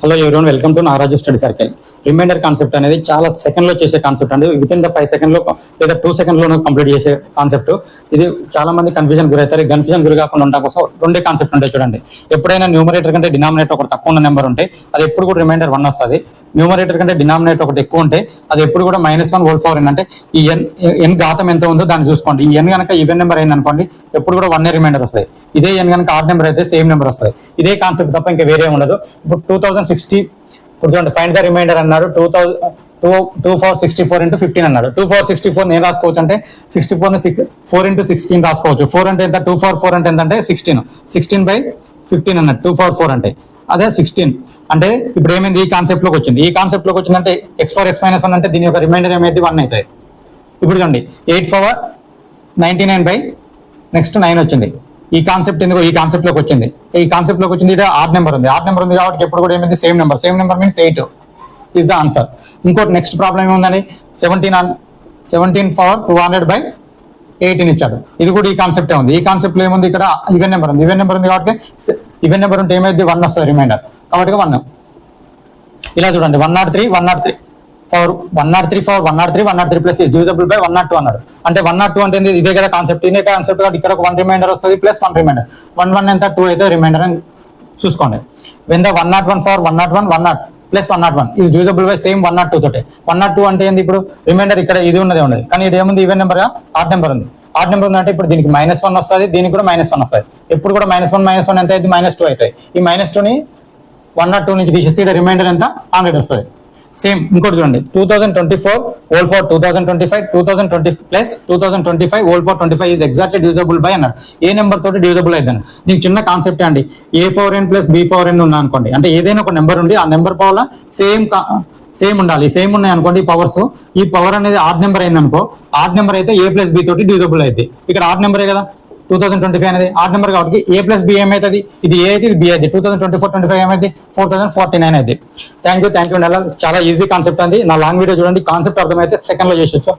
Hello everyone, welcome to Naraju study circle. Reminder concept అనేది చాలా సెకండ్లో చేసే కాన్సెప్ట్ అండి. విత్ ఇన్ ద 5 సెకండ్లో లేదా 2 సెకండ్లో కంప్లీట్ చేసే కాన్సెప్ట్. ఇది చాలా మంది కన్ఫ్యూజన్ గురవుతారు. కన్ఫ్యూజన్ గురి కాకుండా ఉండడం కోసం రెండే కాన్సెప్ట్ ఉంటాయి చూడండి. ఎప్పుడైనా న్యూమరేటర్ కంటే డినామినేటర్ ఒకటి తక్కువ ఉన్న నెంబర్ ఉంటే అది ఎప్పుడు కూడా రిమైండర్ 1 వస్తుంది. న్యూమరేటర్ కంటే డినామినేటర్ ఒకటి ఎక్కువ ఉంటే అది ఎప్పుడు కూడా -1 హోల్ పవర్ అంటే ఈ ఎన్ ఘాతం ఎంత ఉందో దాన్ని చూసుకోండి. ఈ ఎన్ కనుక ఈవెన్ నెంబర్ అయింది అనుకోండి, ఎప్పుడు కూడా 1 రిమైండర్ వస్తుంది. ఇదే ఎన్ కనుక ఆడ్ నెంబర్ అయితే సేమ్ నెంబర్ వస్తుంది. ఇదే కాన్సెప్ట్ తప్ప ఇంకా వేరే ఉండదు. ఇప్పుడు 2060 ఇప్పుడు చూడండి, ఫైండ్ ద రిమైండర్ అన్నాడు. 2464 into 15 అన్నాడు. 2464 నేను రాసుకోవచ్చు అంటే 64 4 into 16 రాసుకోవచ్చు. 4 అంటే ఎంత, 244 అంటే ఎంత అంటే 16/15 అన్నాడు. 244 అంటే అదే 16 అంటే ఇప్పుడు ఏమైంది, ఈ కాన్సెప్ట్ లోకి వచ్చింది. ఈ కాన్సెప్ట్ లోకి వచ్చిందంటే x4x-1 అంటే దీని యొక్క రిమైండర్ ఏమైంది 1 అవుతాయి. ఇప్పుడు చూడండి 8/99 నెక్స్ట్ 9 వచ్చింది. ఈ కాన్సెప్ట్ ఎందుకు ఈ కాన్సెప్ట్ లోకి వచ్చింది. ఈ కాన్సెప్ట్ లోకి వచ్చింది ఆడ్ నెంబర్ ఉంది. ఆడ్ నెంబర్ ఉంది కాబట్టి ఎప్పుడు కూడా ఏమైంది same number means 8 is the answer. ఇంకోటి నెక్స్ట్ ప్రాబ్లం ఏముందని 17/200/18 ఇచ్చాడు. ఇది కూడా ఈ కాన్సెప్టే ఉంది. ఈ కాన్సెప్ట్ లో ఏముంది, ఇక్కడ ఈవెన్ నెంబర్ ఉంది. ఈవెన్ నెంబర్ ఉంది కాబట్టి ఈవెన్ నెంబర్ ఉంటే ఏమైంది 1 వస్తుంది రిమైండర్ కాబట్టి 1. ఇలా చూడండి 103 ప్లస్ డివిజబుల్ బై 102 అన్నాడు. అంటే 102 అంటే ఇదే కదా కాన్సెప్ట్. ఇదే కాన్సెప్ట్ కాబట్టి ఇక్కడ ఒక 1 రిమైండర్ వస్తుంది ప్లస్ 1 రిమైండర్. 1 ఎంత 2 అయితే రిమైండర్ అని చూసుకోండి. When the 101 plus 101 is divisible by same 102 తోటే. 102 అంటే ఏంది, ఇప్పుడు రిమైండర్ ఇక్కడ ఇది ఉన్నది కానీ ఇది ఏముంది ఈవెన్ నెంబర్ ఆడ్ నెంబర్ ఉంది. ఆడ్ నెంబర్ ఉందంటే ఇప్పుడు దీనికి -1 వస్తుంది, దీనికి కూడా -1 వస్తుంది. ఎప్పుడు కూడా -1 ఎంత అయితే -2 అవుతాయి. ఈ -2ని 102 నుంచి తీసేస్తే రిమైండర్ ఎంత 100 వస్తుంది. సేమ్ ఇంకోటి చూడండి 2024 whole for 2025 2020 plus 2025 whole for 25 is exactly divisible by అన్నాడు. ఏ నెంబర్ తోటి డివిజబుల్ అవుతాను. దీనికి చిన్న కాన్సెప్ట్ అండి. A4n ప్లస్ B4n ఉన్నా అనుకోండి, అంటే ఏదైనా ఒక నెంబర్ ఉండి ఆ నెంబర్ పవర్ సేమ్ ఉండాలి. సేమ్ ఉన్నాయి అనుకోండి ఈ పవర్స్. ఈ పవర్ అనేది ఆడ్ నెంబర్ అయింది అనుకో, ఆడ్ నెంబర్ అయితే A ప్లస్ B తోటి డివిజబుల్ అయితే. ఇక్కడ ఆడ్ నెంబరే కదా 2025 అనేది ఆడ్ నెంబర్ కాబట్టి A ప్లస్ B ఏమైతుంది, ఇది A అయితే ఇది B అయితే 2024-25 ఏమైంది 4049 అయితే. థ్యాంక్ యూ అండి. అలా చాలా ఈజీ కాన్సెప్ట్ అండి. నా లాంగ్ వీడియో చూడండి, కాన్సెప్ట్ అర్థమైతే సెకండ్లో చేసేచ్చు.